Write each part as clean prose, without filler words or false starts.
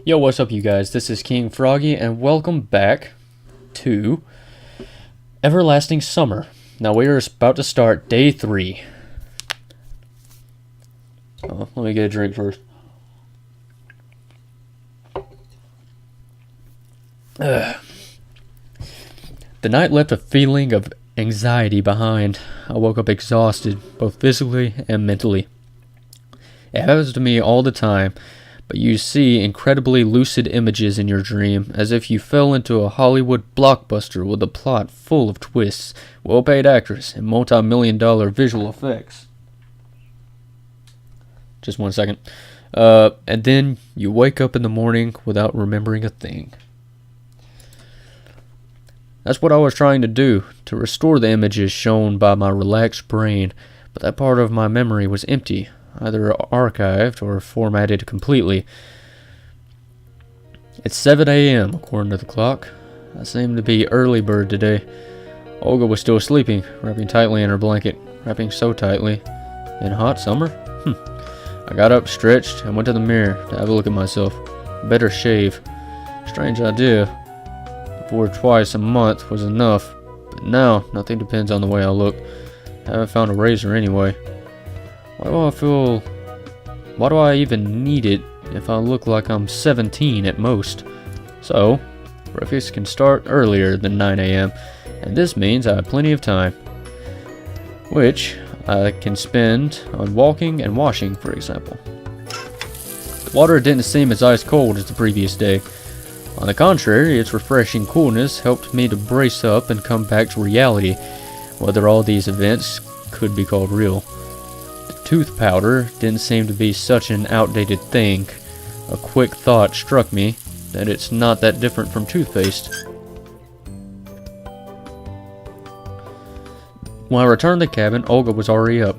Yo, what's up, you guys? This is King Froggy, and welcome back to Everlasting Summer. Now, we are about to start day 3. Oh, let me get a drink first. Ugh. The night left a feeling of anxiety behind. I woke up exhausted, both physically and mentally. It happens to me all the time. But you see incredibly lucid images in your dream, as if you fell into a Hollywood blockbuster with a plot full of twists, well-paid actors, and multi-million-dollar visual effects. Just 1 second. And then you wake up in the morning without remembering a thing. That's what I was trying to do, to restore the images shown by my relaxed brain, but that part of my memory was empty. Either archived or formatted completely. It's 7 a.m. according to the clock. I seem to be early bird today. Olga was still sleeping, wrapping tightly in her blanket. Wrapping so tightly. In hot summer? I got up, stretched, and went to the mirror to have a look at myself. Better shave. Strange idea. Before twice a month was enough, but now nothing depends on the way I look. I haven't found a razor anyway. Why do I even need it if I look like I'm 17 at most? So, breakfast can start earlier than 9 a.m., and this means I have plenty of time, which I can spend on walking and washing, for example. The water didn't seem as ice cold as the previous day. On the contrary, its refreshing coolness helped me to brace up and come back to reality, whether all these events could be called real. Tooth powder didn't seem to be such an outdated thing. A quick thought struck me that it's not that different from toothpaste. When I returned to the cabin, Olga was already up.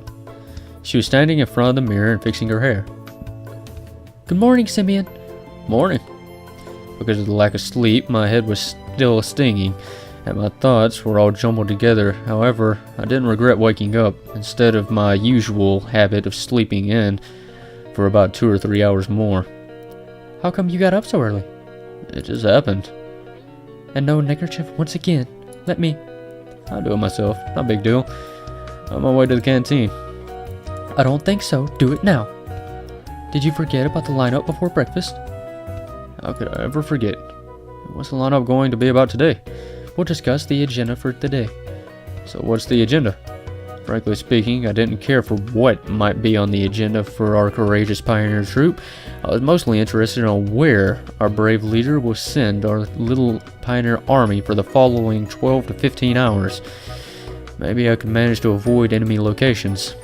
She was standing in front of the mirror and fixing her hair. "Good morning, Simeon." "Morning." Because of the lack of sleep, my head was still stinging, and my thoughts were all jumbled together. However, I didn't regret waking up, instead of my usual habit of sleeping in for about 2 or 3 hours more. "How come you got up so early?" "It just happened." "And no neckerchief once again. Let me..." "I'll do it myself. Not a big deal. I'm on my way to the canteen." "I don't think so. Do it now." "Did you forget about the lineup before breakfast?" "How could I ever forget? What's the lineup going to be about today?" "We'll discuss the agenda for today." "So what's the agenda?" Frankly speaking, I didn't care for what might be on the agenda for our courageous pioneer troop. I was mostly interested in where our brave leader will send our little pioneer army for the following 12 to 15 hours. Maybe I could manage to avoid enemy locations.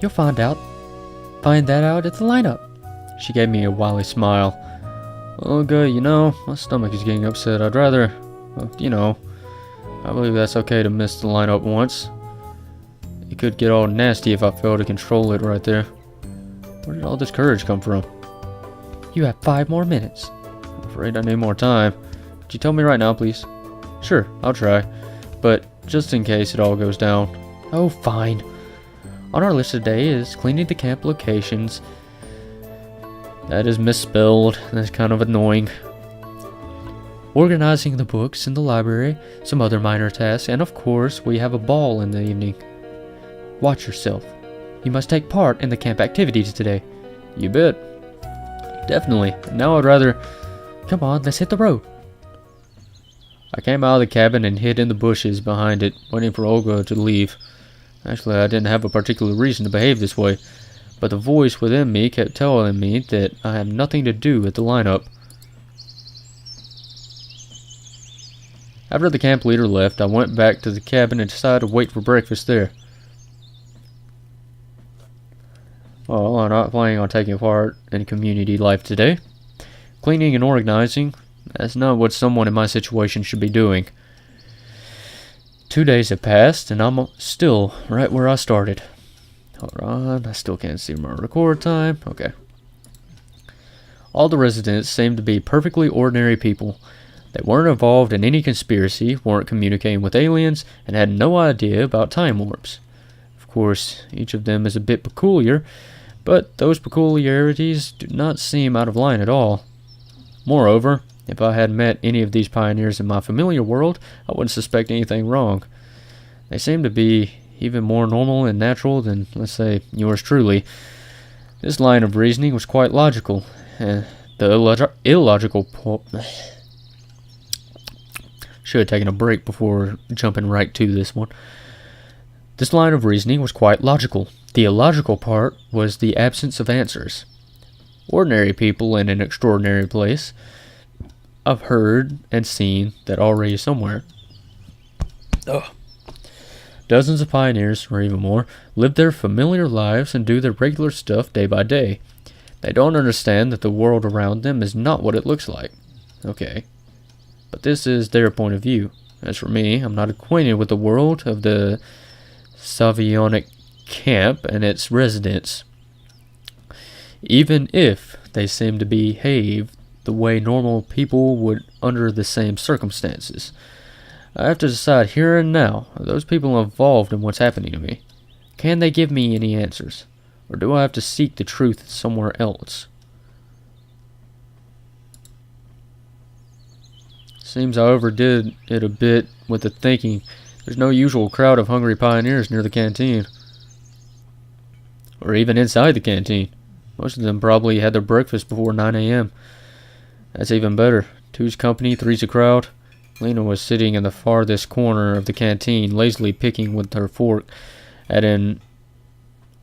"You'll find that out at the lineup." She gave me a wily smile. "Olga, my stomach is getting upset. I'd rather, I believe that's okay to miss the lineup once. It could get all nasty if I fail to control it right there. Where did all this courage come from?" "You have 5 more minutes." "I'm afraid I need more time. Could you tell me right now, please?" "Sure, I'll try. But just in case it all goes down." "Oh, fine. On our list today is cleaning the camp locations." That is misspelled. That's kind of annoying. "Organizing the books in the library, some other minor tasks, and of course, we have a ball in the evening." "Watch yourself. You must take part in the camp activities today." "You bet." "Definitely. Now I'd rather..." "Come on, let's hit the road." I came out of the cabin and hid in the bushes behind it, waiting for Olga to leave. Actually, I didn't have a particular reason to behave this way, but the voice within me kept telling me that I had nothing to do with the lineup. After the camp leader left, I went back to the cabin and decided to wait for breakfast there. Well, I'm not planning on taking part in community life today. Cleaning and organizing, that's not what someone in my situation should be doing. 2 days have passed, and I'm still right where I started. Hold on, I still can't see my record time. Okay. All the residents seemed to be perfectly ordinary people. They weren't involved in any conspiracy, weren't communicating with aliens, and had no idea about time warps. Of course, each of them is a bit peculiar, But those peculiarities do not seem out of line at all. Moreover, if I had met any of these pioneers in my familiar world, I wouldn't suspect anything wrong. They seem to be even more normal and natural than, let's say, yours truly. This line of reasoning was quite logical, and the illogical should have taken a break before jumping right to this one. This line of reasoning was quite logical. The illogical part was the absence of answers. Ordinary people in an extraordinary place. I've heard and seen that already somewhere. Ugh. Dozens of pioneers, or even more, live their familiar lives and do their regular stuff day by day. They don't understand that the world around them is not what it looks like. Okay. But this is their point of view. As for me, I'm not acquainted with the world of the Savionic camp and its residents. Even if they seem to behave the way normal people would under the same circumstances. I have to decide here and now, are those people involved in what's happening to me? Can they give me any answers? Or do I have to seek the truth somewhere else? Seems I overdid it a bit with the thinking. There's no usual crowd of hungry pioneers near the canteen. Or even inside the canteen. Most of them probably had their breakfast before 9 a.m. That's even better. Two's company, three's a crowd. Lena was sitting in the farthest corner of the canteen, lazily picking with her fork at an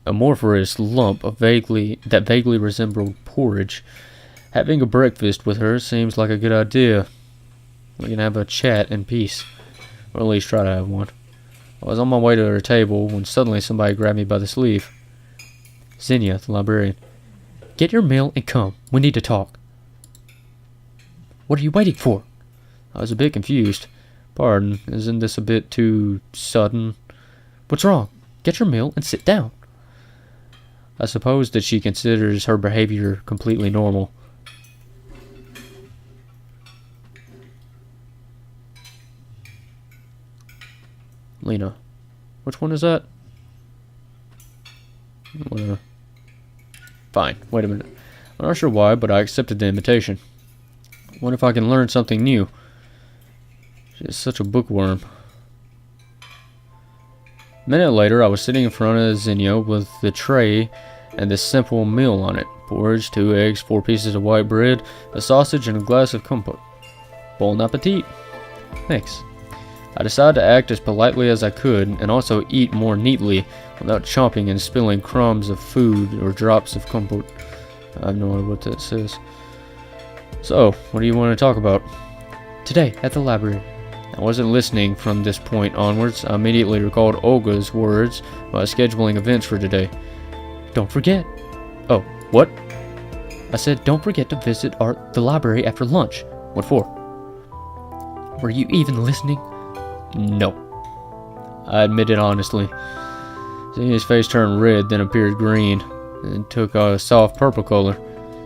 amorphous lump of that vaguely resembled porridge. Having a breakfast with her seems like a good idea. We can have a chat in peace. Or at least try to have one. I was on my way to her table when suddenly somebody grabbed me by the sleeve. Xenia, the librarian. Get your meal and come. We need to talk. What are you waiting for? I was a bit confused. Pardon, isn't this a bit too sudden? What's wrong? Get your meal and sit down. I suppose that she considers her behavior completely normal. Lena. Which one is that? Fine, wait a minute. I'm not sure why, but I accepted the invitation. What if I can learn something new? She's such a bookworm. A minute later, I was sitting in front of Xenia with the tray and this simple meal on it. Porridge, 2 eggs, 4 pieces of white bread, a sausage, and a glass of compote. Bon appetit. Thanks. I decided to act as politely as I could and also eat more neatly without chomping and spilling crumbs of food or drops of compote. I have no idea what that says. So, what do you want to talk about? Today, at the library. I wasn't listening from this point onwards. I immediately recalled Olga's words about scheduling events for today. Don't forget. Oh, what? I said don't forget to visit the library after lunch. What for? Were you even listening? No. I admitted honestly. Xenia's face turned red, then appeared green, and took a soft purple color.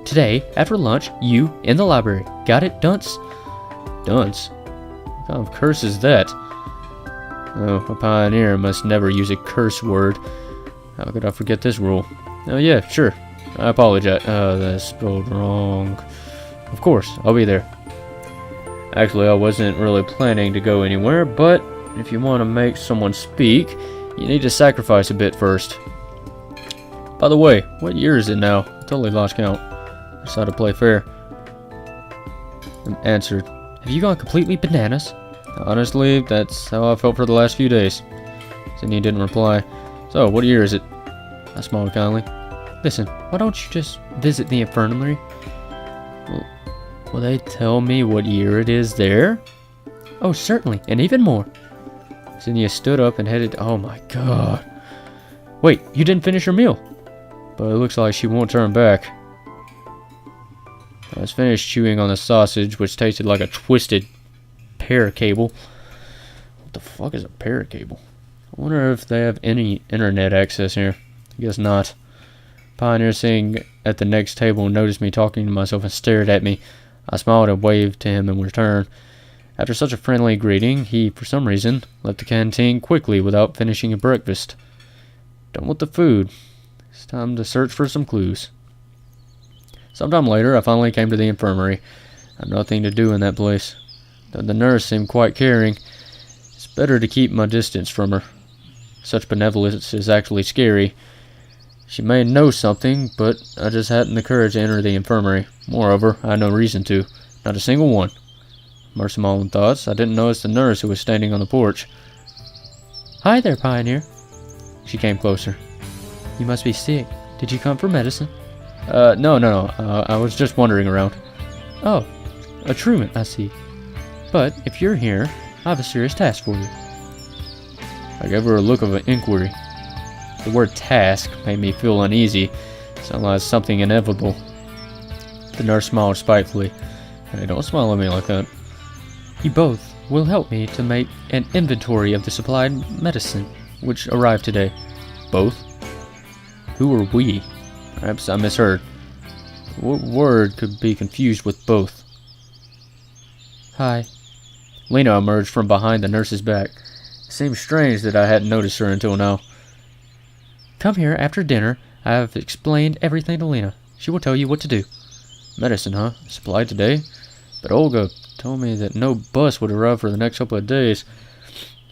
Today, after lunch, you in the library. Got it, dunce? Dunce? What kind of curse is that? Oh, a pioneer must never use a curse word. How could I forget this rule? Oh yeah, sure. I apologize. Oh, that's spelled wrong. Of course, I'll be there. Actually, I wasn't really planning to go anywhere, but if you want to make someone speak, you need to sacrifice a bit first. By the way, what year is it now? I totally lost count. I decided to play fair. And answered, have you gone completely bananas? Honestly, that's how I felt for the last few days. Xenia didn't reply. So, what year is it? I smiled kindly. Listen, why don't you just visit the infirmary? Will they tell me what year it is there? Oh, certainly, and even more. Xenia stood up and headed. Oh my god. Wait, you didn't finish your meal. But it looks like she won't turn back. I was finished chewing on the sausage, which tasted like a twisted pear cable. What the fuck is a pear cable? I wonder if they have any internet access here. I guess not. Pioneer sitting at the next table noticed me talking to myself and stared at me. I smiled and waved to him in return. After such a friendly greeting, he, for some reason, left the canteen quickly without finishing a breakfast. Done with the food. It's time to search for some clues. Sometime later, I finally came to the infirmary. I had nothing to do in that place. Though the nurse seemed quite caring, it's better to keep my distance from her. Such benevolence is actually scary. She may know something, but I just hadn't the courage to enter the infirmary. Moreover, I had no reason to. Not a single one. Immersed in my own thoughts, I didn't notice the nurse who was standing on the porch. "Hi there, Pioneer." She came closer. "You must be sick. Did you come for medicine?" No. I was just wandering around." "Oh, a truant, I see. But if you're here, I have a serious task for you." I gave her a look of inquiry. The word task made me feel uneasy. Sounded like something inevitable. The nurse smiled spitefully. "Hey, don't smile at me like that." "You both will help me to make an inventory of the supplied medicine, which arrived today." "Both? Who are we?" Perhaps I misheard. What word could be confused with both? "Hi." Lena emerged from behind the nurse's back. It seemed strange that I hadn't noticed her until now. "Come here after dinner. I have explained everything to Lena. She will tell you what to do." "Medicine, huh? Supplied today? But Olga told me that no bus would arrive for the next couple of days.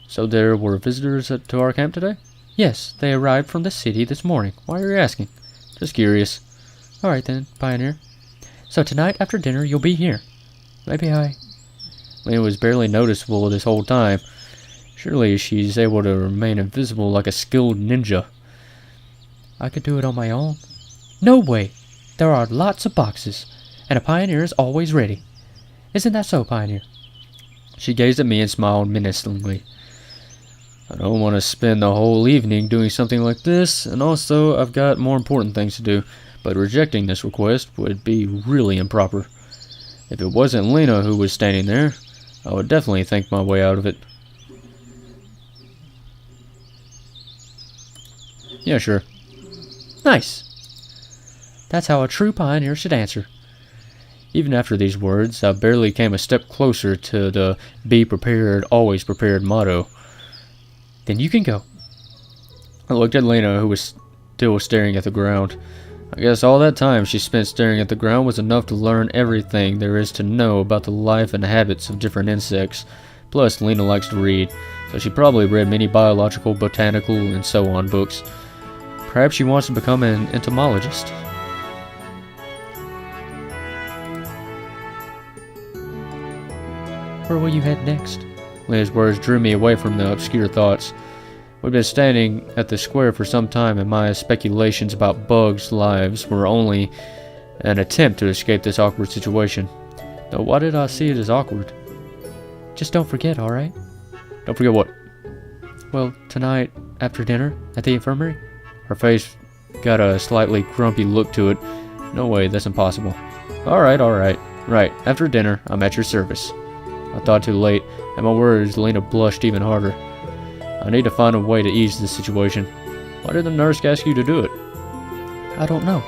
So there were visitors to our camp today?" "Yes, they arrived from the city this morning. Why are you asking?" "Just curious." "All right then, Pioneer. So tonight after dinner you'll be here. Maybe Lena was barely noticeable this whole time. Surely she's able to remain invisible like a skilled ninja. "I could do it on my own." "No way! There are lots of boxes, and a Pioneer is always ready. Isn't that so, Pioneer?" She gazed at me and smiled menacingly. I don't want to spend the whole evening doing something like this, and also I've got more important things to do, but rejecting this request would be really improper. If it wasn't Lena who was standing there, I would definitely think my way out of it. "Yeah, sure." "Nice. That's how a true Pioneer should answer." Even after these words, I barely came a step closer to the "be prepared, always prepared" motto. "Then you can go." I looked at Lena, who was still staring at the ground. I guess all that time she spent staring at the ground was enough to learn everything there is to know about the life and habits of different insects. Plus, Lena likes to read, so she probably read many biological, botanical, and so on books. Perhaps she wants to become an entomologist. "Where will you head next?" Lena's words drew me away from the obscure thoughts. We'd been standing at the square for some time, and my speculations about bugs' lives were only an attempt to escape this awkward situation. Though why did I see it as awkward? "Just don't forget, alright?" "Don't forget what?" "Well, tonight, after dinner, at the infirmary." Her face got a slightly grumpy look to it. "No way, that's impossible." Alright. Right, after dinner, I'm at your service." I thought too late. At my words, Lena blushed even harder. I need to find a way to ease this situation. Why did the nurse ask you to do it? "I don't know.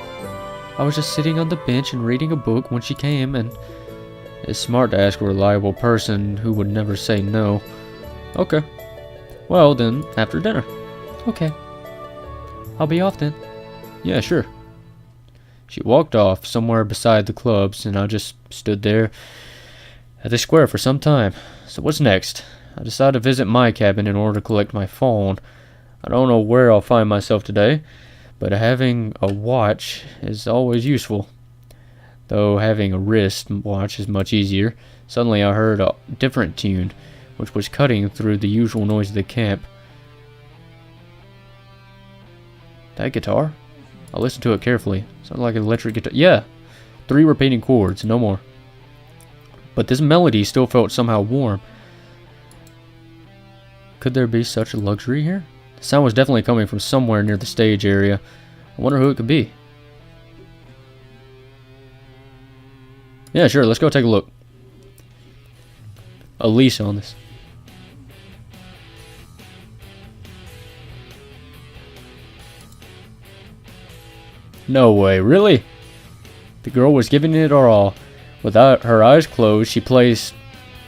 I was just sitting on the bench and reading a book when she came, and it's smart to ask a reliable person who would never say no." "Okay. Well, then, after dinner." "Okay. I'll be off then." "Yeah, sure." She walked off somewhere beside the clubs, and I just stood there at the square for some time. So what's next? I decided to visit my cabin in order to collect my phone. I don't know where I'll find myself today, but having a watch is always useful. Though having a wrist watch is much easier. Suddenly I heard a different tune, which was cutting through the usual noise of the camp. That guitar? I listened to it carefully. Sounded like an electric guitar. Yeah! 3 repeating chords, no more. But this melody still felt somehow warm. Could there be such a luxury here? The sound was definitely coming from somewhere near the stage area. I wonder who it could be. Yeah, sure, let's go take a look. A lease on this. No way, really? The girl was giving it her all. Without her eyes closed, she placed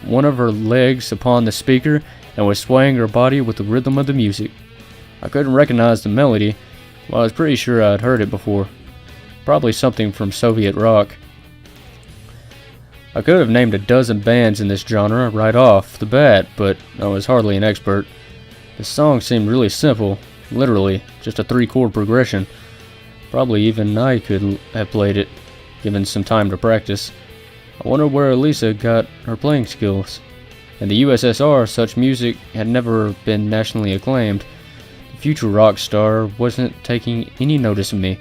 one of her legs upon the speaker and was swaying her body with the rhythm of the music. I couldn't recognize the melody, Well, I was pretty sure I'd heard it before. Probably something from Soviet rock. I could have named a dozen bands in this genre right off the bat, but I was hardly an expert. The song seemed really simple, literally just a 3-chord progression. Probably even I could have played it, given some time to practice. I wondered where Elisa got her playing skills. In the USSR, such music had never been nationally acclaimed. The future rock star wasn't taking any notice of me.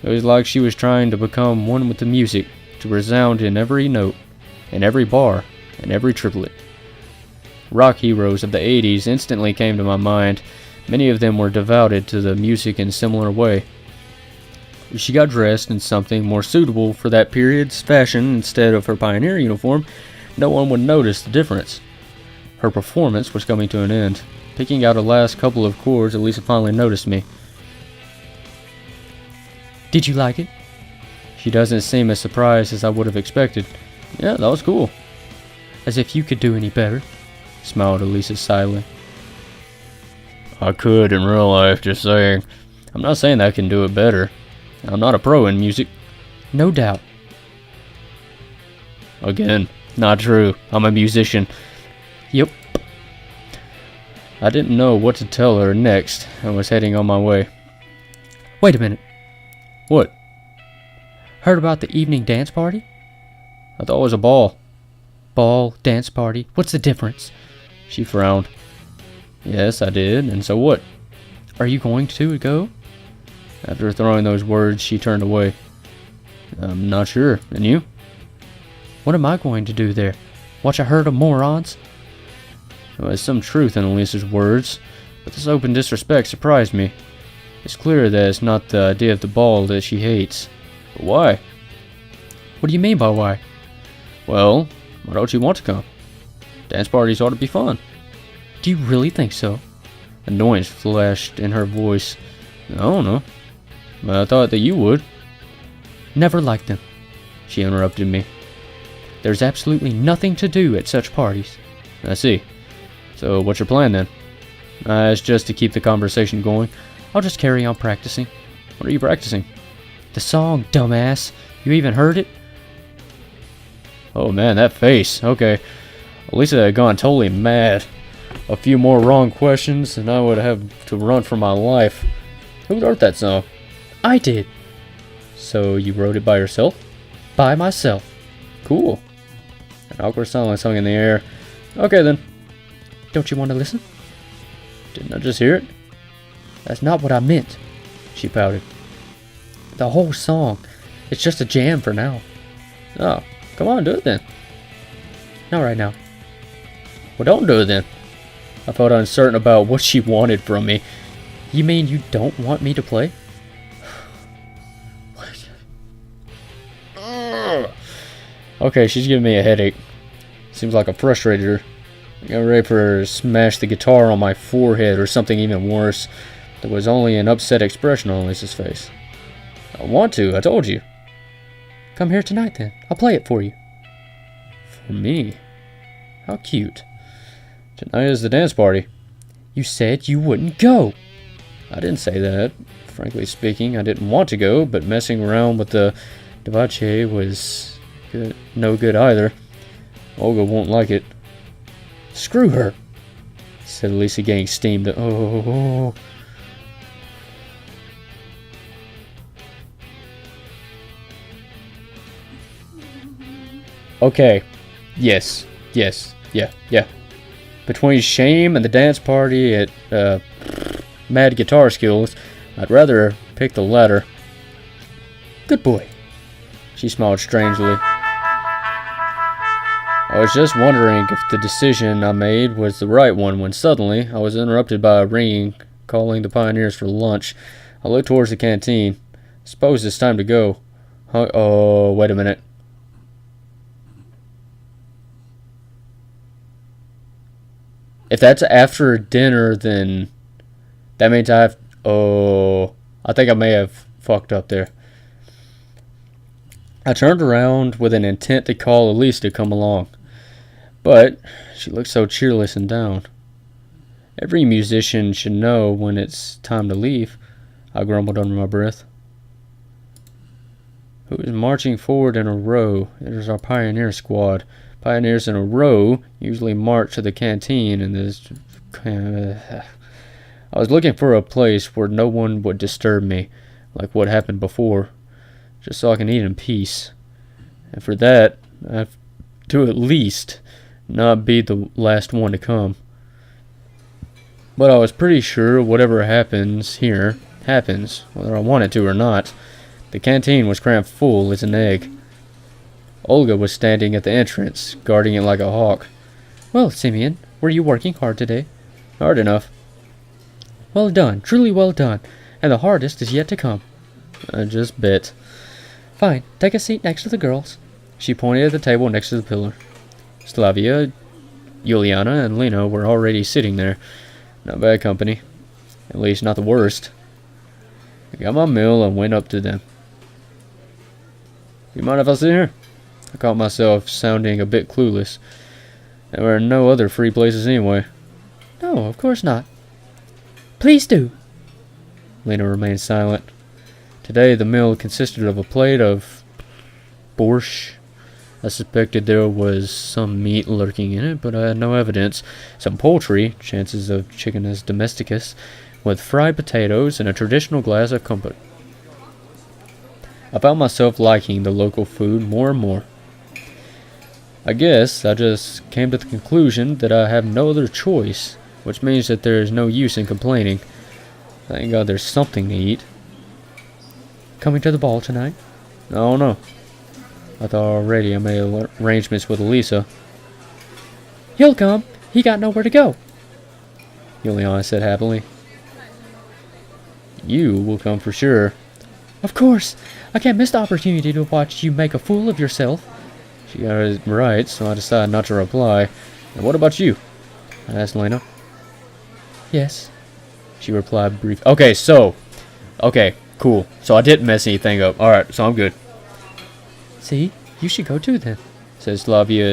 It was like she was trying to become one with the music, to resound in every note, in every bar, in every triplet. Rock heroes of the 80s instantly came to my mind. Many of them were devoted to the music in a similar way. If she got dressed in something more suitable for that period's fashion instead of her pioneer uniform, no one would notice the difference. Her performance was coming to an end. Picking out a last couple of chords, Elisa finally noticed me. "Did you like it?" She doesn't seem as surprised as I would have expected. "Yeah, that was cool." "As if you could do any better," smiled Elisa slyly. "I could in real life, just saying. I'm not saying that I can do it better. I'm not a pro in music." "No doubt." "Again, not true. I'm a musician." "Yep." I didn't know what to tell her next and was heading on my way. "Wait a minute." "What?" "Heard about the evening dance party?" "I thought it was a ball." "Ball, dance party, what's the difference?" She frowned. "Yes, I did, and so what?" "Are you going to go?" After throwing those words, she turned away. "I'm not sure. And you?" "What am I going to do there? Watch a herd of morons?" There was some truth in Elisa's words, but this open disrespect surprised me. It's clear that it's not the idea of the ball that she hates. But why? "What do you mean by why?" "Well, why don't you want to come? Dance parties ought to be fun." "Do you really think so?" Annoyance flashed in her voice. "I don't know. But I thought that you would." "Never liked them," she interrupted me. "There's absolutely nothing to do at such parties." "I see. So what's your plan then?" It's just to keep the conversation going. "I'll just carry on practicing." "What are you practicing?" "The song, dumbass. You even heard it?" Oh man, that face. Okay. Lisa had gone totally mad. A few more wrong questions and I would have to run for my life. Who wrote that song? "I did." "So you wrote it by yourself?" "By myself." "Cool." An awkward silence hung in the air. "Okay then." "Don't you want to listen?" "Didn't I just hear it?" "That's not what I meant." She pouted. "The whole song. It's just a jam for now." "Oh, come on, do it then." "Not right now." "Well, don't do it then." I felt uncertain about what she wanted from me. "You mean you don't want me to play?" Okay, she's giving me a headache. Seems like I frustrated her. I got ready for her to smash the guitar on my forehead or something even worse. There was only an upset expression on Lisa's face. "I want to, I told you." "Come here tonight then. I'll play it for you." "For me? How cute. Tonight is the dance party." "You said you wouldn't go." "I didn't say that. Frankly speaking, I didn't want to go, but messing around with the Devache was no good either. Olga won't like it." "Screw her," said Lisa, getting steamed. Oh. Okay. Yes. Yeah. Between shame and the dance party at Mad Guitar Skills, I'd rather pick the latter. "Good boy." She smiled strangely. I was just wondering if the decision I made was the right one when suddenly I was interrupted by a ringing calling the pioneers for lunch. I looked towards the canteen. Suppose it's time to go. Oh, wait a minute. If that's after dinner, then that means I have... Oh, I think I may have fucked up there. I turned around with an intent to call Elise to come along. But she looked so cheerless and down. Every musician should know when it's time to leave. I grumbled under my breath. Who is marching forward in a row? It is our pioneer squad. Pioneers in a row usually march to the canteen in this... I was looking for a place where no one would disturb me, like what happened before, just so I can eat in peace. And for that, I have to at least not be the last one to come. But I was pretty sure whatever happens here happens, whether I want it to or not. The canteen was crammed full as an egg. Olga was standing at the entrance, guarding it like a hawk. Well, Simeon, were you working hard today? Hard enough. Well done, truly well done, and the hardest is yet to come. I just bit. Fine, take a seat next to the girls. She pointed at the table next to the pillar. Slavia, Juliana, and Lena were already sitting there. Not bad company. At least not the worst. I got my meal and went up to them. You mind if I sit here? I caught myself sounding a bit clueless. There were no other free places anyway. No, of course not. Please do. Lena remained silent. Today the meal consisted of a plate of borscht. I suspected there was some meat lurking in it, but I had no evidence. Some poultry, chances of chickenus domesticus, with fried potatoes and a traditional glass of compote. I found myself liking the local food more and more. I guess I just came to the conclusion that I have no other choice, which means that there is no use in complaining. Thank God there's something to eat. Coming to the ball tonight? Oh no. I thought already I made arrangements with Elisa. He'll come. He got nowhere to go. Juliana said happily. You will come for sure. Of course. I can't miss the opportunity to watch you make a fool of yourself. She got it right, so I decided not to reply. And what about you? I asked Lena. Yes. She replied briefly. Okay, cool. So I didn't mess anything up. Alright, so I'm good. See? You should go too then, said Slavia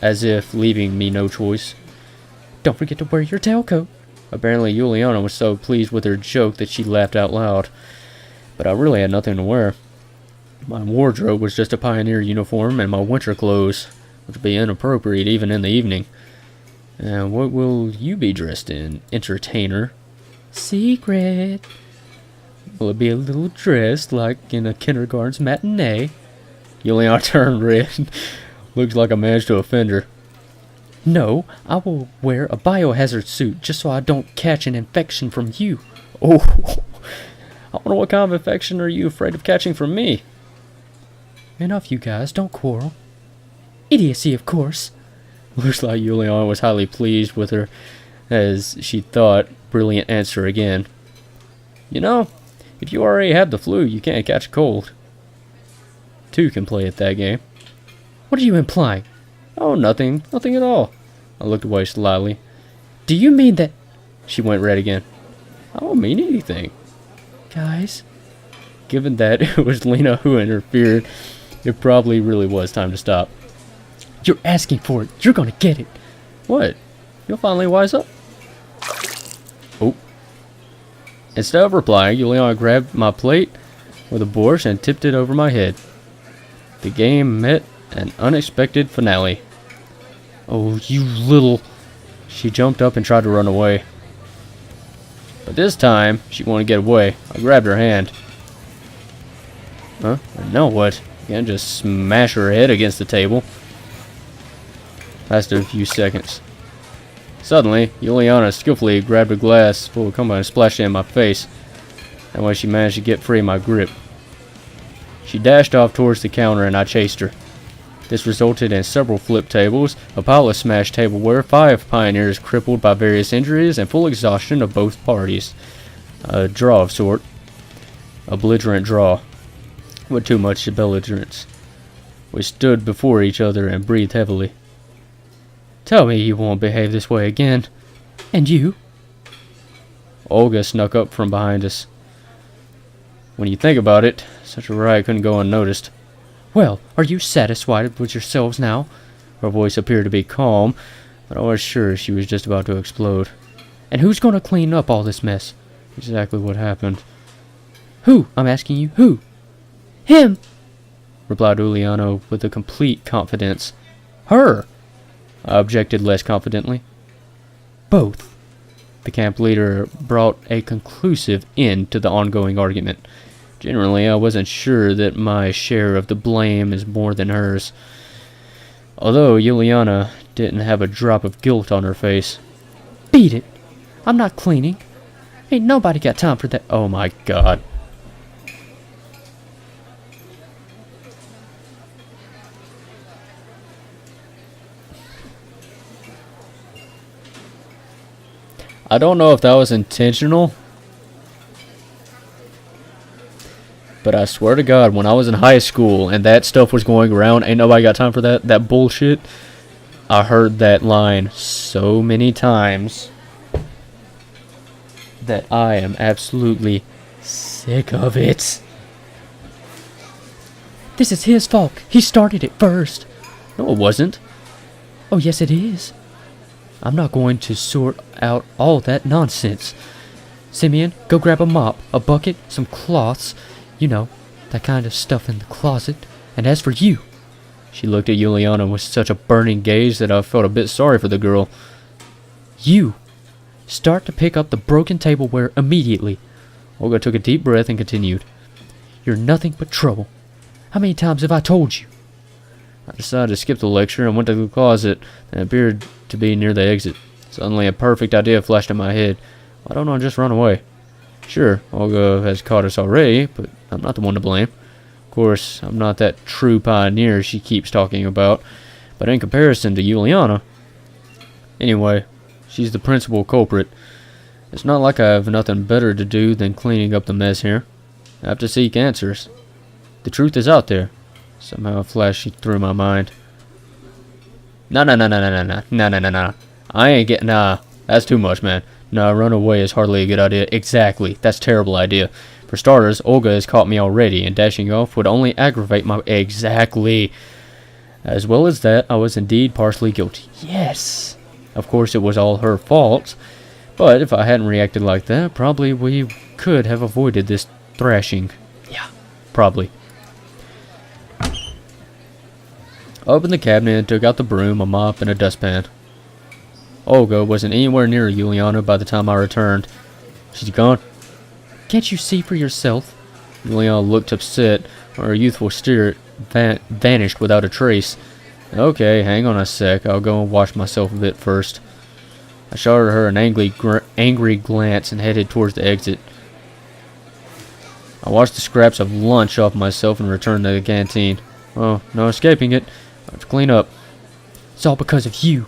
as if leaving me no choice. Don't forget to wear your tailcoat. Apparently Juliana was so pleased with her joke that she laughed out loud. But I really had nothing to wear. My wardrobe was just a pioneer uniform and my winter clothes, which would be inappropriate even in the evening. And what will you be dressed in, entertainer? Secret. Will it be a little dress like in a kindergarten's matinee? Juliana turned red. Looks like I managed to offend her. No, I will wear a biohazard suit just so I don't catch an infection from you. Oh, I wonder what kind of infection are you afraid of catching from me? Enough, you guys. Don't quarrel. Idiocy, of course. Looks like Juliana was highly pleased with her, as she thought, brilliant answer again. You know, if you already have the flu, you can't catch a cold. Two can play at that game. What are you implying? Oh, nothing. Nothing at all. I looked away slyly. Do you mean that... She went red again. I don't mean anything. Guys? Given that it was Lena who interfered, it probably really was time to stop. You're asking for it. You're gonna get it. What? You'll finally wise up? Oh. Instead of replying, Juliana grabbed my plate with a borscht and tipped it over my head. The game met an unexpected finale. Oh, you little... She jumped up and tried to run away. But this time, she wanted to get away. I grabbed her hand. Huh? And now what? Again, just smash her head against the table. Lasted a few seconds. Suddenly, Juliana skillfully grabbed a glass full of compote and splashed it in my face. That way she managed to get free of my grip. She dashed off towards the counter and I chased her. This resulted in several flip tables, a pile of smashed tableware, 5 pioneers crippled by various injuries, and full exhaustion of both parties. A draw of sort. A belligerent draw. With too much belligerence. We stood before each other and breathed heavily. Tell me you won't behave this way again. And you? Olga snuck up from behind us. When you think about it, such a riot couldn't go unnoticed. Well, are you satisfied with yourselves now? Her voice appeared to be calm, but I was sure she was just about to explode. And who's going to clean up all this mess? Exactly what happened. Who? I'm asking you, who? Him, replied Juliana with a complete confidence. her, I objected less confidently. both. The camp leader brought a conclusive end to the ongoing argument. Generally, I wasn't sure that my share of the blame is more than hers. Although Juliana didn't have a drop of guilt on her face. Beat it. I'm not cleaning. Ain't nobody got time for that. Oh my god. I don't know if that was intentional, but I swear to God, when I was in high school and that stuff was going around, ain't nobody got time for that bullshit. I heard that line so many times that I am absolutely sick of it. This is his fault. He started it first. No, it wasn't. Oh, yes, it is. I'm not going to sort out all that nonsense. Simeon, go grab a mop, a bucket, some cloths. You know, that kind of stuff in the closet. And as for you... She looked at Juliana with such a burning gaze that I felt a bit sorry for the girl. You start to pick up the broken tableware immediately. Olga took a deep breath and continued. You're nothing but trouble. How many times have I told you? I decided to skip the lecture and went to the closet that appeared to be near the exit. Suddenly a perfect idea flashed in my head. Why don't I just run away? Sure, Olga has caught us already, but I'm not the one to blame. Of course, I'm not that true pioneer she keeps talking about, but in comparison to Juliana... Anyway, she's the principal culprit. It's not like I have nothing better to do than cleaning up the mess here. I have to seek answers. The truth is out there. Somehow flashed through my mind. No. I ain't getting... Nah, that's too much, man. Nah, run away is hardly a good idea. Exactly, that's a terrible idea. For starters, Olga has caught me already, and dashing off would only aggravate my... Exactly. As well as that, I was indeed partially guilty. Yes. Of course, it was all her fault. But if I hadn't reacted like that, probably we could have avoided this thrashing. Yeah, probably. I opened the cabinet and took out the broom, a mop, and a dustpan. Olga wasn't anywhere near Juliana by the time I returned. She's gone. Can't you see for yourself? Juliana looked upset, or her youthful spirit vanished without a trace. Okay, hang on a sec. I'll go and wash myself a bit first. I shot at her an angry glance and headed towards the exit. I washed the scraps of lunch off myself and returned to the canteen. Oh, no escaping it. I have to clean up. It's all because of you.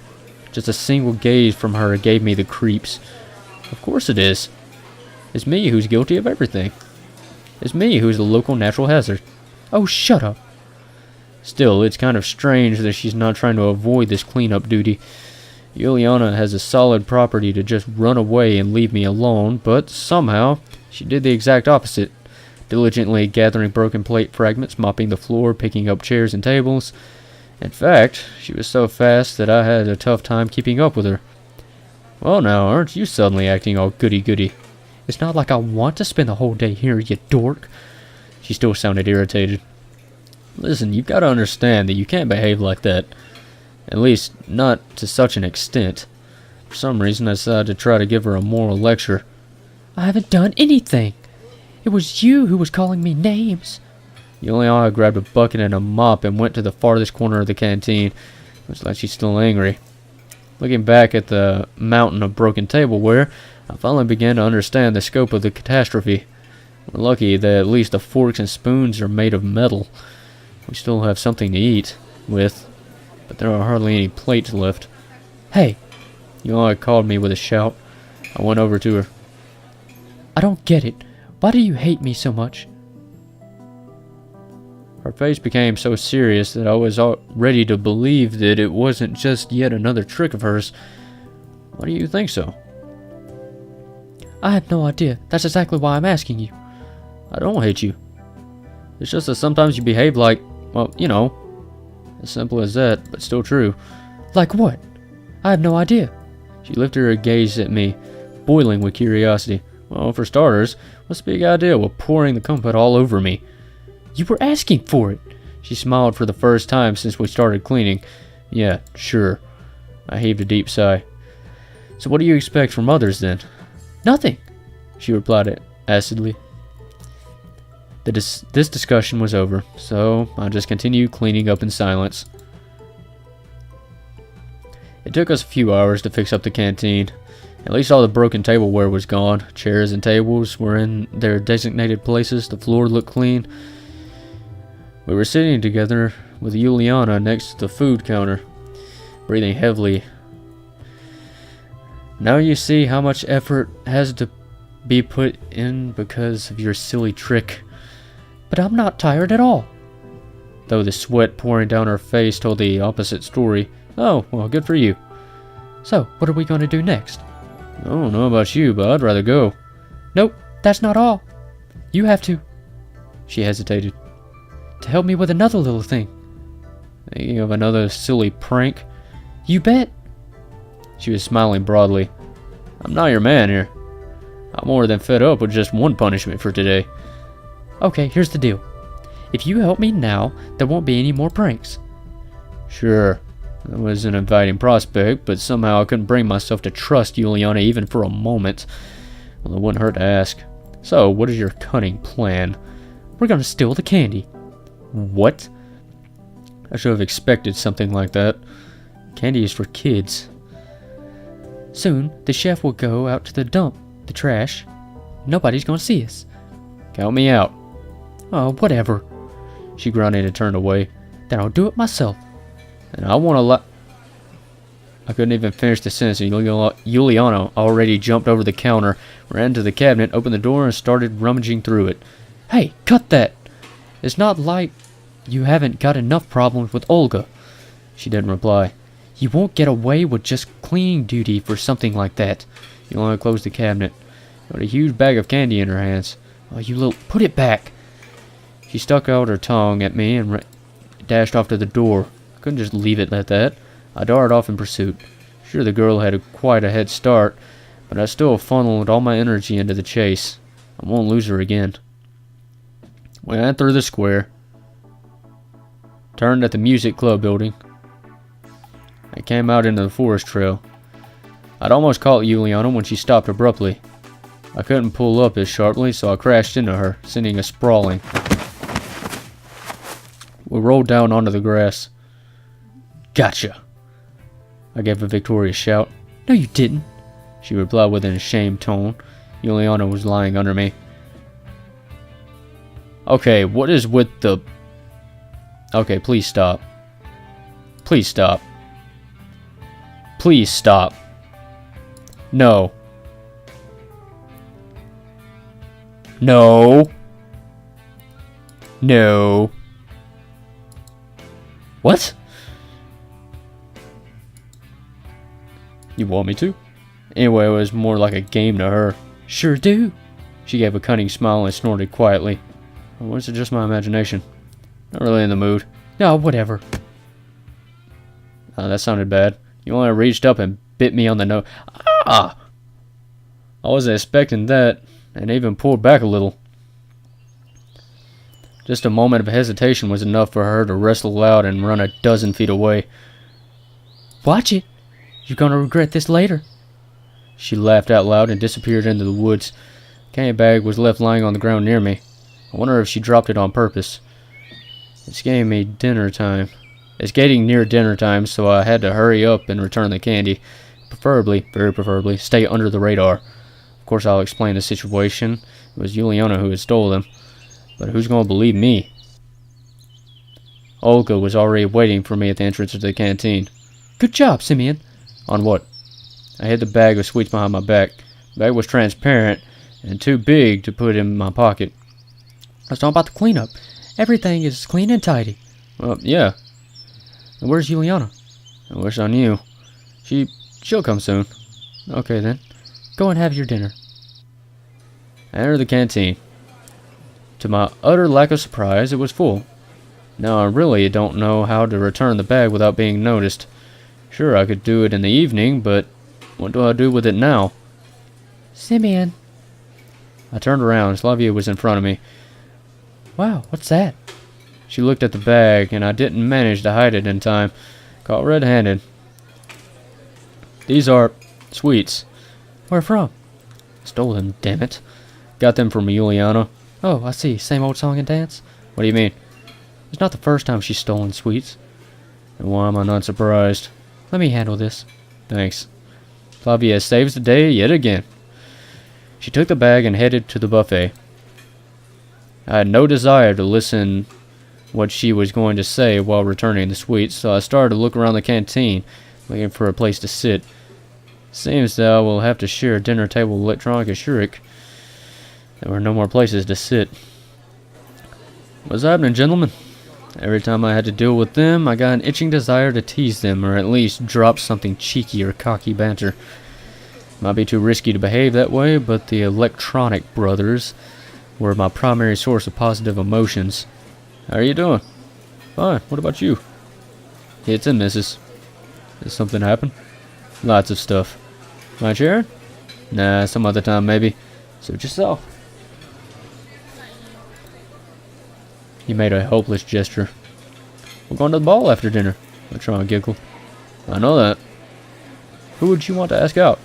Just a single gaze from her gave me the creeps. Of course it is. It's me who's guilty of everything. It's me who's the local natural hazard. Oh, shut up. Still, it's kind of strange that she's not trying to avoid this cleanup duty. Juliana has a solid property to just run away and leave me alone, but somehow she did the exact opposite. Diligently gathering broken plate fragments, mopping the floor, picking up chairs and tables. In fact, she was so fast that I had a tough time keeping up with her. Well now, aren't you suddenly acting all goody-goody? It's not like I want to spend the whole day here, you dork. She still sounded irritated. Listen, you've got to understand that you can't behave like that. At least, not to such an extent. For some reason, I decided to try to give her a moral lecture. I haven't done anything. It was you who was calling me names. Juliana grabbed a bucket and a mop and went to the farthest corner of the canteen. Looks like she's still angry. Looking back at the mountain of broken tableware, I finally began to understand the scope of the catastrophe. We're lucky that at least the forks and spoons are made of metal. We still have something to eat with, but there are hardly any plates left. Hey! Juliana called me with a shout. I went over to her. I don't get it. Why do you hate me so much? Her face became so serious that I was ready to believe that it wasn't just yet another trick of hers. Why do you think so? I have no idea. That's exactly why I'm asking you. I don't hate you. It's just that sometimes you behave like, well, you know, as simple as that, but still true. Like what? I have no idea. She lifted her gaze at me, boiling with curiosity. Well, for starters, what's the big idea with pouring the compote all over me? You were asking for it. She smiled for the first time since we started cleaning. Yeah, sure. I heaved a deep sigh. So what do you expect from others then? Nothing, She replied acidly. This discussion was over, so I just continued cleaning up in silence. It took us a few hours to fix up the canteen. At least all the broken tableware was gone. Chairs and tables were in their designated places. The floor looked clean. We were sitting together with Juliana next to the food counter, breathing heavily. Now you see how much effort has to be put in because of your silly trick. but I'm not tired at all. Though the sweat pouring down her face told the opposite story. Oh, well, good for you. So, what are we going to do next? I don't know about you, but I'd rather go. Nope, that's not all. You have to She hesitated. help me with another little thing. Thinking of another silly prank? You bet. She was smiling broadly. I'm not your man here. I'm more than fed up with just one punishment for today. Okay, here's the deal. If you help me now, there won't be any more pranks. Sure, that was an inviting prospect, but somehow I couldn't bring myself to trust Juliana even for a moment. Well, it wouldn't hurt to ask. So, what is your cunning plan? We're gonna steal the candy. What? I should have expected something like that. Candy is for kids. Soon, the chef will go out to the dump, the trash. Nobody's gonna see us. Count me out. Oh, whatever. She grunted and turned away. Then I'll do it myself. And I want to I couldn't even finish the sentence, and Juliana already jumped over the counter, ran to the cabinet, opened the door, and started rummaging through it. Hey, cut that! It's not like you haven't got enough problems with Olga. She didn't reply. You won't get away with just cleaning duty for something like that. Juliana closed the cabinet, with a huge bag of candy in her hands. Oh, you little... Put it back! She stuck out her tongue at me and dashed off to the door. I couldn't just leave it at that. I darted off in pursuit. Sure, the girl had quite a head start, but I still funneled all my energy into the chase. I won't lose her again. We went through the square, turned at the music club building, and came out into the forest trail. I'd almost caught Juliana when she stopped abruptly. I couldn't pull up as sharply, so I crashed into her, sending us sprawling. We rolled down onto the grass. Gotcha! I gave a victorious shout. No, you didn't. She replied with an ashamed tone. Juliana was lying under me. Okay, what is with the... Okay, please stop. Please stop. Please stop. No. No. No. What? You want me to? Anyway, it was more like a game to her. Sure do. She gave a cunning smile and snorted quietly. Or was it just my imagination? Not really in the mood. No, whatever. That sounded bad. You only reached up and bit me on the nose. Ah! I wasn't expecting that, and even pulled back a little. Just a moment of hesitation was enough for her to wrestle out and run a dozen feet away. Watch it. You're gonna regret this later. She laughed out loud and disappeared into the woods. The candy bag was left lying on the ground near me. I wonder if she dropped it on purpose. It's getting me dinner time. It's getting near dinner time, so I had to hurry up and return the candy. Preferably, very preferably, stay under the radar. Of course, I'll explain the situation. It was Juliana who had stole them. But who's going to believe me? Olga was already waiting for me at the entrance of the canteen. Good job, Simeon. On what? I hid the bag of sweets behind my back. The bag was transparent and too big to put in my pocket. I was talking about the cleanup. Everything is clean and tidy. Well, yeah. And where's Juliana? I wish I knew. She'll come soon. Okay, then. Go and have your dinner. I entered the canteen. To my utter lack of surprise, it was full. Now I really don't know how to return the bag without being noticed. Sure, I could do it in the evening, but what do I do with it now? Simeon. I turned around. Slavia was in front of me. Wow, what's that? She looked at the bag, and I didn't manage to hide it in time. Caught red-handed. These are sweets. Where from? Stole them, damn it. Got them from Juliana. Oh, I see. Same old song and dance? What do you mean? It's not the first time she's stolen sweets. And why am I not surprised? Let me handle this. Thanks. Flavia saves the day yet again. She took the bag and headed to the buffet. I had no desire to listen what she was going to say while returning the sweets, so I started to look around the canteen, looking for a place to sit. Seems that I will have to share a dinner table with Electronic and Shurik. There were no more places to sit. What's happening, gentlemen? Every time I had to deal with them, I got an itching desire to tease them, or at least drop something cheeky or cocky banter. Might be too risky to behave that way, but the Electronic brothers were my primary source of positive emotions. How are you doing? Fine. What about you? Hits and misses. Did something happen? Lots of stuff. Mind sharing? Nah, some other time maybe. Suit yourself. He made a hopeless gesture. We're going to the ball after dinner. I try and giggle. I know that. Who would you want to ask out?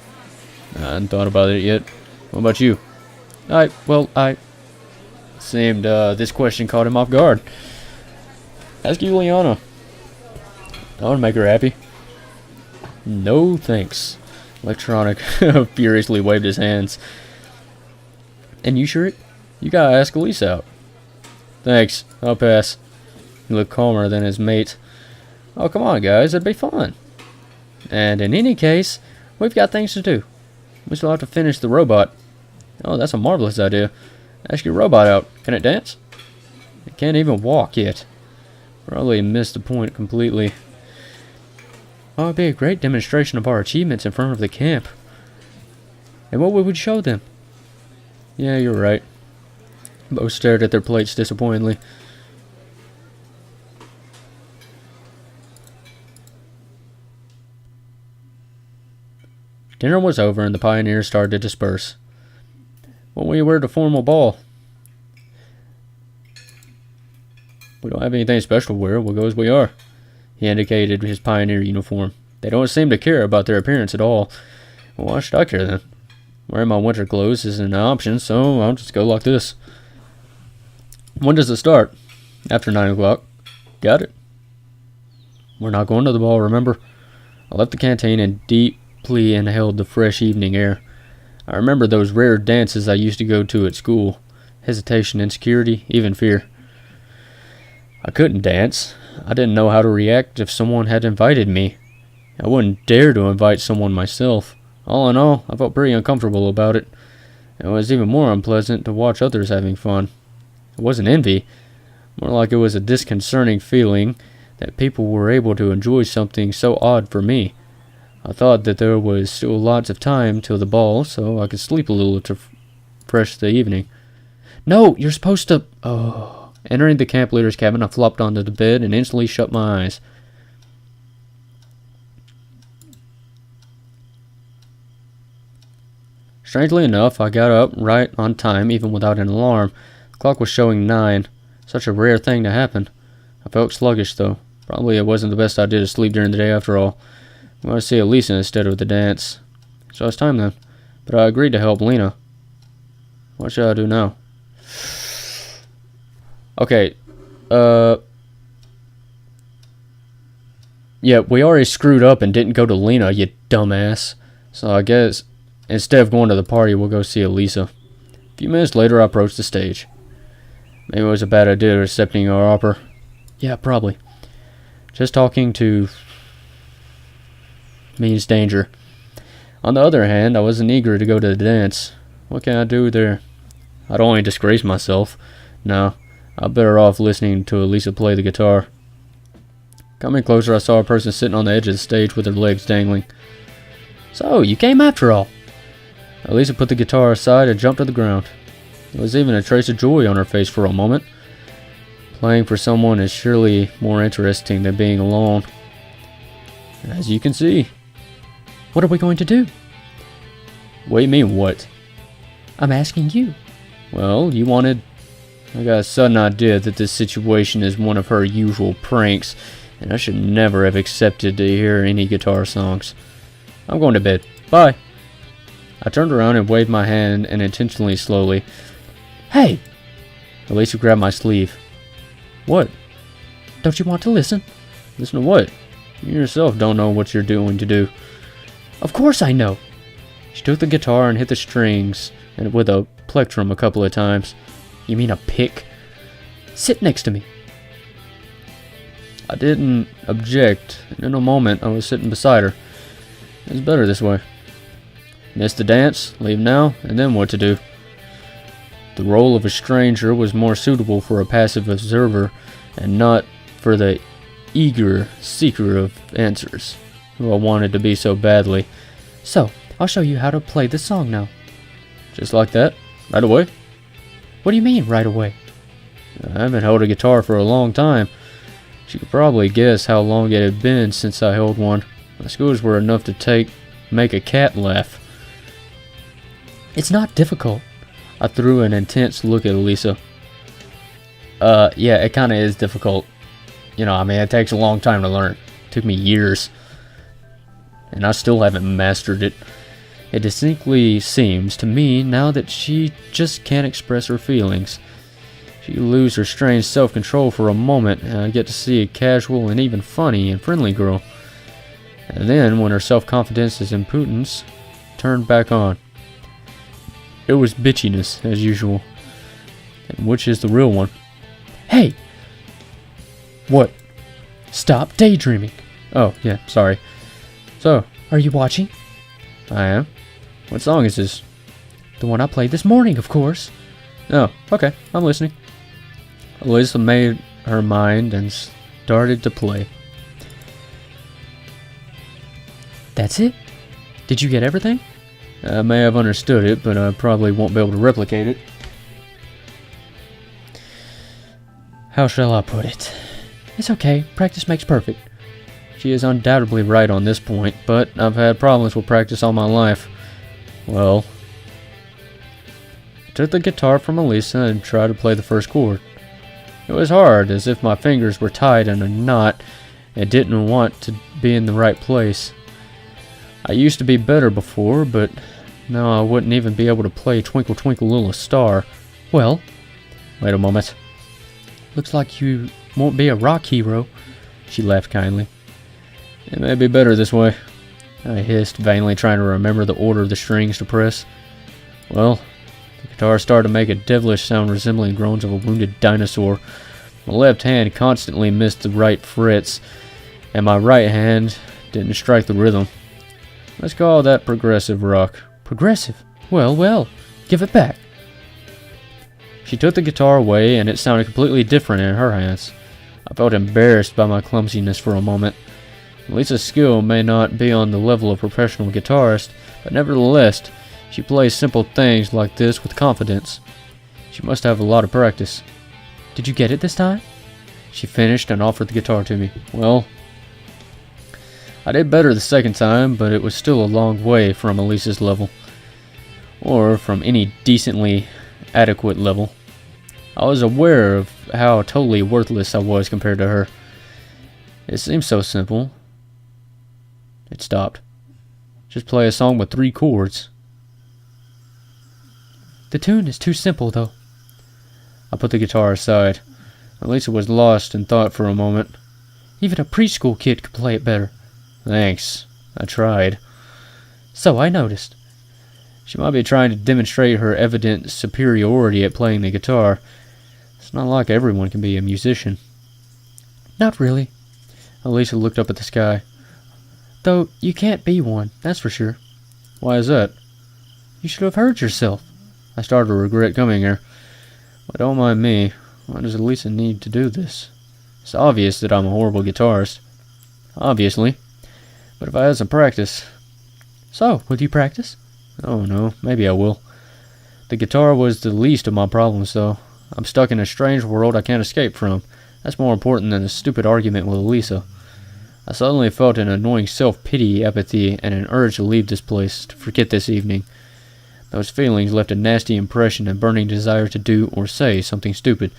I hadn't thought about it yet. What about you? Seemed this question caught him off guard. Ask Juliana. I want to make her happy. No thanks. Electronic furiously waved his hands. And you, Shurik? You gotta ask Elise out. Thanks, I'll pass. He looked calmer than his mate. Oh, come on, guys, it'd be fun. And in any case, we've got things to do. We still have to finish the robot. Oh, that's a marvelous idea. Ask your robot out. Can it dance? It can't even walk yet. Probably missed the point completely. Oh, it'd be a great demonstration of our achievements in front of the camp. And what would we show them? Yeah, you're right. Both stared at their plates disappointingly. Dinner was over and the pioneers started to disperse. When we were at a formal ball. We don't have anything special to wear. We'll go as we are. He indicated his pioneer uniform. They don't seem to care about their appearance at all. Well, why should I care then? Wearing my winter clothes isn't an option, so I'll just go like this. When does it start? After 9 o'clock. Got it. We're not going to the ball, remember? I left the canteen and deeply inhaled the fresh evening air. I remember those rare dances I used to go to at school. Hesitation, insecurity, even fear. I couldn't dance. I didn't know how to react if someone had invited me. I wouldn't dare to invite someone myself. All in all, I felt pretty uncomfortable about it. It was even more unpleasant to watch others having fun. It wasn't envy. More like it was a disconcerting feeling that people were able to enjoy something so odd for me. I thought that there was still lots of time till the ball, so I could sleep a little to fresh the evening. No, you're supposed to... Oh. Entering the camp leader's cabin, I flopped onto the bed and instantly shut my eyes. Strangely enough, I got up right on time, even without an alarm. The clock was showing 9. Such a rare thing to happen. I felt sluggish, though. Probably it wasn't the best idea to sleep during the day after all. I wanted to see Elisa instead of the dance. So it's time then. But I agreed to help Lena. What should I do now? Okay, yeah, we already screwed up and didn't go to Lena, you dumbass. So I guess, instead of going to the party, we'll go see Elisa. A few minutes later, I approached the stage. Maybe it was a bad idea accepting our offer. Yeah, probably. Just talking to... means danger. On the other hand, I wasn't eager to go to the dance. What can I do there? I'd only disgrace myself. No. I'm better off listening to Elisa play the guitar. Coming closer, I saw a person sitting on the edge of the stage with their legs dangling. So, you came after all. Elisa put the guitar aside and jumped to the ground. There was even a trace of joy on her face for a moment. Playing for someone is surely more interesting than being alone. As you can see. What are we going to do? What do you mean, what? I'm asking you. Well, you wanted... I got a sudden idea that this situation is one of her usual pranks, and I should never have accepted to hear any guitar songs. I'm going to bed. Bye. I turned around and waved my hand and intentionally slowly. Hey! Alicia grabbed my sleeve. What? Don't you want to listen? Listen to what? You yourself don't know what you're doing to do. Of course I know. She took the guitar and hit the strings and with a plectrum a couple of times. You mean a pick? Sit next to me. I didn't object, and in a moment I was sitting beside her. It was better this way. Miss the dance, leave now, and then what to do? The role of a stranger was more suitable for a passive observer, and not for the eager seeker of answers, who I wanted to be so badly. So, I'll show you how to play this song now. Just like that? Right away? What do you mean, right away? I haven't held a guitar for a long time. She could probably guess how long it had been since I held one. My screws were enough to make a cat laugh. It's not difficult. I threw an intense look at Elisa. Yeah, it kinda is difficult. You know, I mean, it takes a long time to learn. It took me years. And I still haven't mastered it. It distinctly seems to me now that she just can't express her feelings. She loses her strange self-control for a moment, and I get to see a casual and even funny and friendly girl. And then, when her self-confidence and impotence turned back on, it was bitchiness, as usual. And which is the real one? Hey! What? Stop daydreaming. Oh, yeah, sorry. So, are you watching? I am. What song is this? The one I played this morning, of course. Oh, okay, I'm listening. Elisa made her mind and started to play. That's it? Did you get everything? I may have understood it, but I probably won't be able to replicate it. How shall I put it? It's okay, practice makes perfect. She is undoubtedly right on this point, but I've had problems with practice all my life. Well, I took the guitar from Elisa and tried to play the first chord. It was hard, as if my fingers were tied in a knot and didn't want to be in the right place. I used to be better before, but now I wouldn't even be able to play Twinkle Twinkle Little Star. Well, wait a moment. Looks like you won't be a rock hero. She laughed kindly. It may be better this way, I hissed, vainly trying to remember the order of the strings to press. Well, the guitar started to make a devilish sound resembling groans of a wounded dinosaur. My left hand constantly missed the right frets, and my right hand didn't strike the rhythm. Let's call that progressive rock. Progressive? Well, give it back. She took the guitar away, and it sounded completely different in her hands. I felt embarrassed by my clumsiness for a moment. Lisa's skill may not be on the level of a professional guitarist, but nevertheless, she plays simple things like this with confidence. She must have a lot of practice. Did you get it this time? She finished and offered the guitar to me. Well, I did better the second time, but it was still a long way from Elisa's level, or from any decently adequate level. I was aware of how totally worthless I was compared to her. It seemed so simple. It stopped. Just play a song with 3 chords. The tune is too simple, though. I put the guitar aside. Elisa was lost in thought for a moment. Even a preschool kid could play it better. Thanks. I tried. So I noticed. She might be trying to demonstrate her evident superiority at playing the guitar. It's not like everyone can be a musician. Not really. Elisa looked up at the sky. Though you can't be one, that's for sure. Why is that? You should have heard yourself. I started to regret coming here. But don't mind me. Why does Elisa need to do this? It's obvious that I'm a horrible guitarist. Obviously. But if I had some practice... So, will you practice? Oh no, maybe I will. The guitar was the least of my problems, though. I'm stuck in a strange world I can't escape from. That's more important than a stupid argument with Elisa. I suddenly felt an annoying self-pity, apathy, and an urge to leave this place, to forget this evening. Those feelings left a nasty impression and burning desire to do or say something stupid.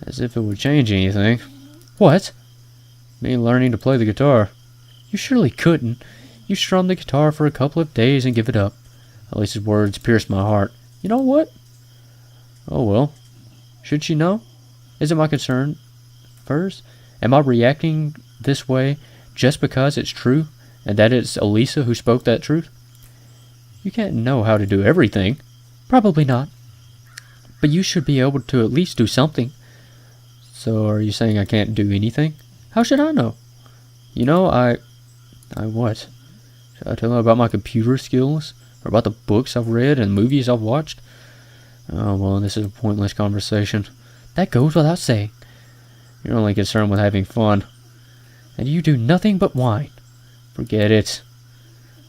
As if it would change anything. What? Me learning to play the guitar. You surely couldn't. You strum the guitar for a couple of days and give it up. Elisa's words pierced my heart. You know what? Oh well. Should she know? Is it my concern first? Am I reacting this way just because it's true, and that it's Elisa who spoke that truth? You can't know how to do everything. Probably not. But you should be able to at least do something. So are you saying I can't do anything? How should I know? You know, I what? Should I tell them about my computer skills? Or about the books I've read and movies I've watched? Oh, well, this is a pointless conversation. That goes without saying. You're only concerned with having fun. And you do nothing but whine. Forget it.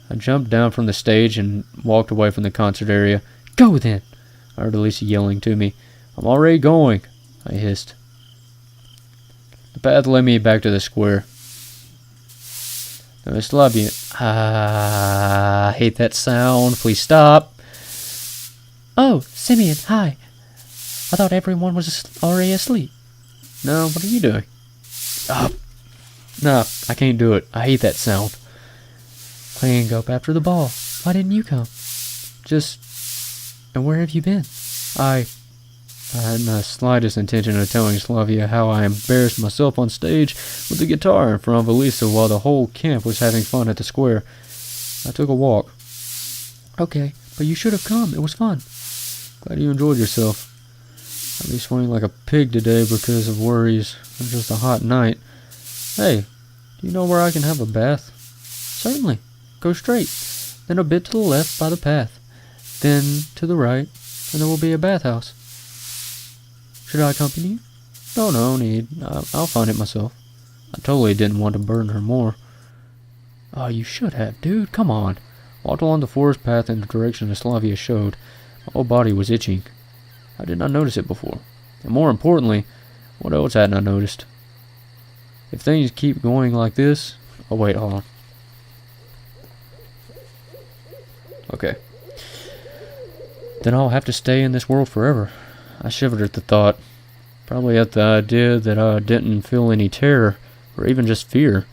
I jumped down from the stage and walked away from the concert area. Go then! I heard Elisa yelling to me. I'm already going, I hissed. The path led me back to the square. Now, Miss Lobby. I hate that sound. Please stop. Oh, Simeon, hi. I thought everyone was already asleep. No, what are you doing? Oh, No, I can't do it. I hate that sound. Playing up after the ball. Why didn't you come? Just, And where have you been? I hadn't the slightest intention of telling Slavia how I embarrassed myself on stage with the guitar in front of Elisa while the whole camp was having fun at the square. I took a walk. Okay, but you should have come. It was fun. Glad you enjoyed yourself. I'll be sweating like a pig today because of worries of just a hot night. Hey, do you know where I can have a bath? Certainly. Go straight, then a bit to the left by the path, then to the right, and there will be a bathhouse. Should I accompany you? No need. I'll find it myself. I totally didn't want to burden her more. Oh, you should have, dude. Come on. Walked along the forest path in the direction that Slavia showed. My whole body was itching. I did not notice it before. And more importantly, what else hadn't I noticed? If things keep going like this... Oh, wait, hold on. Okay. Then I'll have to stay in this world forever. I shivered at the thought. Probably at the idea that I didn't feel any terror, or even just fear.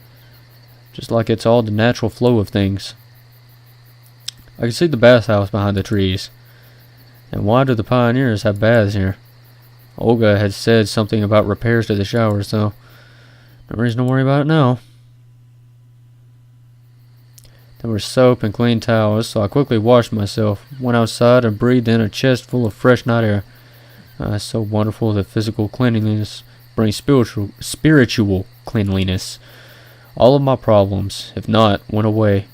Just like it's all the natural flow of things. I could see the bathhouse behind the trees. And why do the pioneers have baths here? Olga had said something about repairs to the showers, so no reason to worry about it now. There were soap and clean towels, so I quickly washed myself, went outside and breathed in a chest full of fresh night air. It's so wonderful that physical cleanliness brings spiritual cleanliness. All of my problems, if not, went away.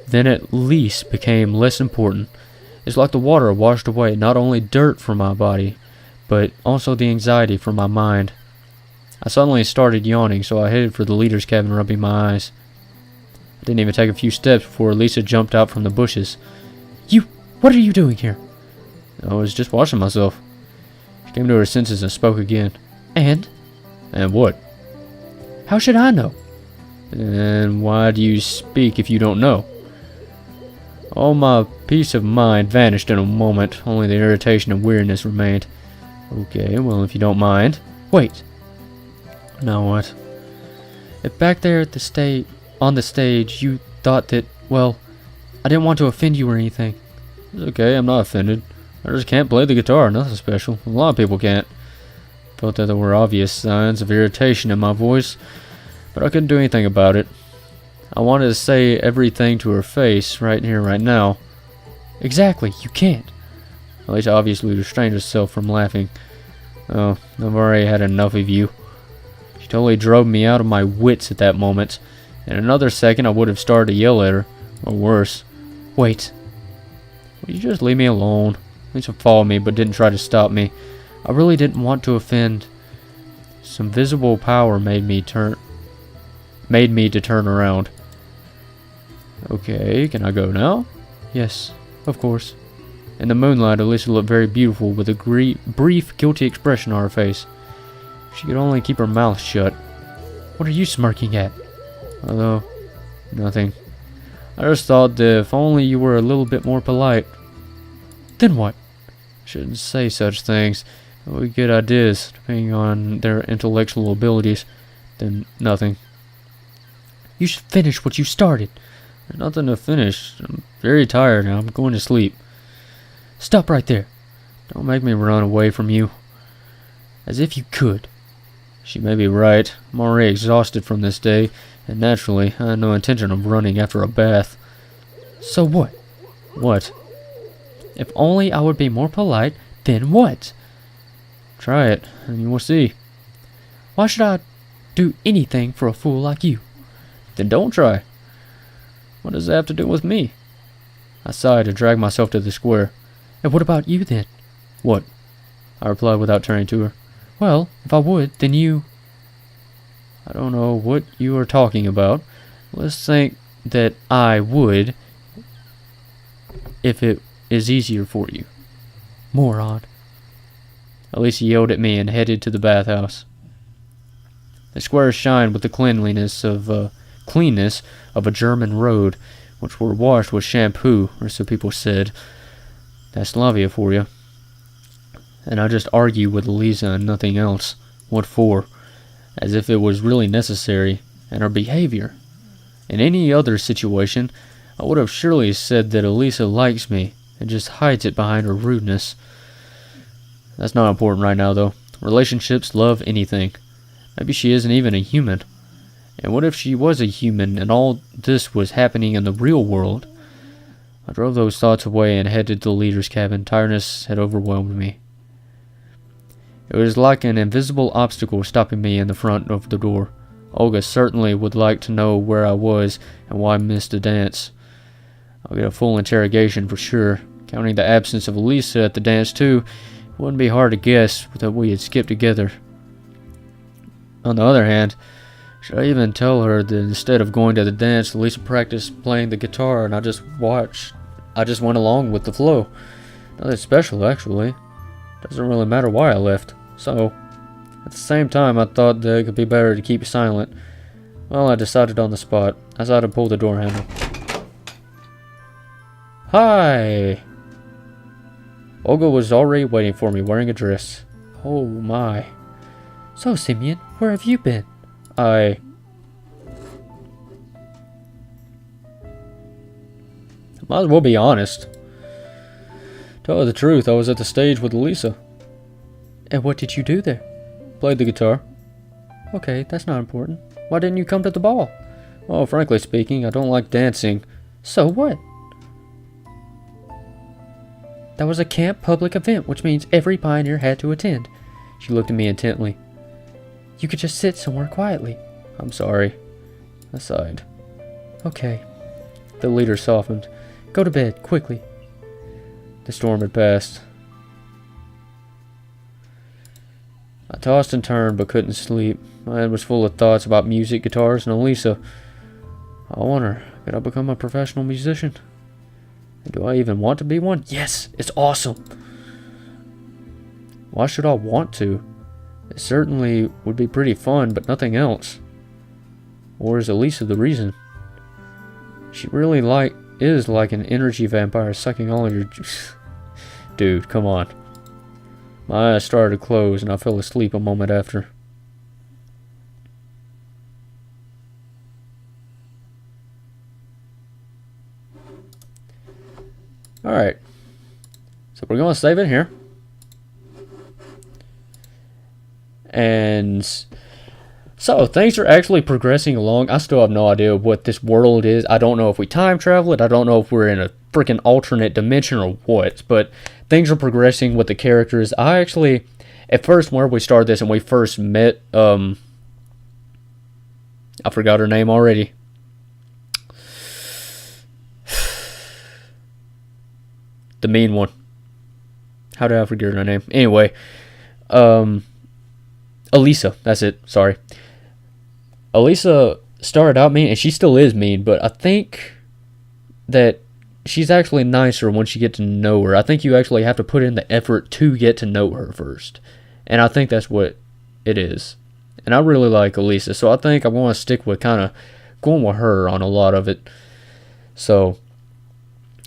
Then at least became less important. It's like the water washed away not only dirt from my body, but also the anxiety from my mind. I suddenly started yawning, so I headed for the leader's cabin, rubbing my eyes. I didn't even take a few steps before Lisa jumped out from the bushes. What are you doing here? I was just washing myself. She came to her senses and spoke again. And? And what? How should I know? And why do you speak if you don't know? All my peace of mind vanished in a moment. Only the irritation and weariness remained. Okay, well, if you don't mind. Wait. Now what? If back there at on the stage you thought that, well, I didn't want to offend you or anything. It's okay, I'm not offended. I just can't play the guitar, nothing special. A lot of people can't. Felt that there were obvious signs of irritation in my voice, but I couldn't do anything about it. I wanted to say everything to her face, right here, right now. Exactly, you can't. Alicia obviously restrained herself from laughing. Oh, I've already had enough of you. She totally drove me out of my wits at that moment. In another second I would have started to yell at her, or worse. Wait. Will you just leave me alone? Lisa followed me, but didn't try to stop me. I really didn't want to offend. Some visible power made me to turn around. Okay, can I go now? Yes, of course. In the moonlight, Alicia looked very beautiful with a brief, guilty expression on her face. She could only keep her mouth shut. What are you smirking at? Although, nothing. I just thought that if only you were a little bit more polite. Then what? Shouldn't say such things. We get ideas, depending on their intellectual abilities. Then nothing. You should finish what you started. There's nothing to finish. I'm very tired now. I'm going to sleep. Stop right there. Don't make me run away from you. As if you could. She may be right. I'm already exhausted from this day, and naturally, I had no intention of running after a bath. So what? What? If only I would be more polite, then what? Try it, and you will see. Why should I do anything for a fool like you? Then don't try. What does that have to do with me? I sighed and dragged myself to the square. And what about you then? What? I replied without turning to her. Well, if I would, then you... I don't know what you are talking about. Let's think that I would, if it is easier for you. Moron. Elisa yelled at me and headed to the bathhouse. The square shined with the cleanness of a German road, which were washed with shampoo, or so people said. That's Slavia for you. And I just argued with Elisa and nothing else. What for? As if it was really necessary, and her behavior. In any other situation, I would have surely said that Elisa likes me, and just hides it behind her rudeness. That's not important right now, though. Relationships love anything. Maybe she isn't even a human. And what if she was a human, and all this was happening in the real world? I drove those thoughts away and headed to the leader's cabin. Tiredness had overwhelmed me. It was like an invisible obstacle stopping me in the front of the door. Olga certainly would like to know where I was and why I missed the dance. I'll get a full interrogation for sure. Counting the absence of Elisa at the dance too, it wouldn't be hard to guess that we had skipped together. On the other hand, should I even tell her that instead of going to the dance, Elisa practiced playing the guitar and I just watched? I just went along with the flow. Nothing special, actually. Doesn't really matter why I left. So, at the same time, I thought that it could be better to keep silent. Well, I decided on the spot. I saw to pull the door handle. Hi! Olga was already waiting for me, wearing a dress. Oh my. So, Simeon, where have you been? I might as well be honest. Tell her the truth, I was at the stage with Elisa. And what did you do there? Played the guitar. Okay, that's not important. Why didn't you come to the ball? Well, frankly speaking, I don't like dancing. So what? That was a camp public event, which means every pioneer had to attend. She looked at me intently. You could just sit somewhere quietly. I'm sorry. I sighed. Okay. The leader softened. Go to bed, quickly. The storm had passed. I tossed and turned but couldn't sleep. My head was full of thoughts about music, guitars, and Elisa. I wonder, could I become a professional musician? And do I even want to be one? Yes, it's awesome. Why should I want to? It certainly would be pretty fun, but nothing else. Or is Elisa the reason? She really is like an energy vampire sucking all of your juice. Dude, come on. My eyes started to close and I fell asleep a moment after. Alright. So we're going to save it here. And so things are actually progressing along. I still have no idea what this world is. I don't know if we time travel it. I don't know if we're in a freaking alternate dimension or what. But things are progressing with the characters. I actually, at first, where we started this and we first met, I forgot her name already. The mean one. How did I forget her name? Anyway, Elisa, that's it, sorry. Elisa started out mean, and she still is mean, but I think that she's actually nicer once you get to know her. I think you actually have to put in the effort to get to know her first. And I think that's what it is. And I really like Elisa, so I think I'm going to stick with kind of going with her on a lot of it. So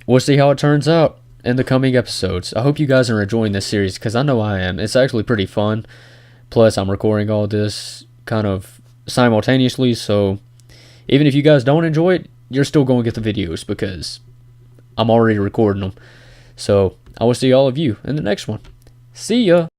we'll see how it turns out in the coming episodes. I hope you guys are enjoying this series, because I know I am. It's actually pretty fun. Plus, I'm recording all this kind of simultaneously, so even if you guys don't enjoy it, you're still going to get the videos because I'm already recording them. So I will see all of you in the next one. See ya!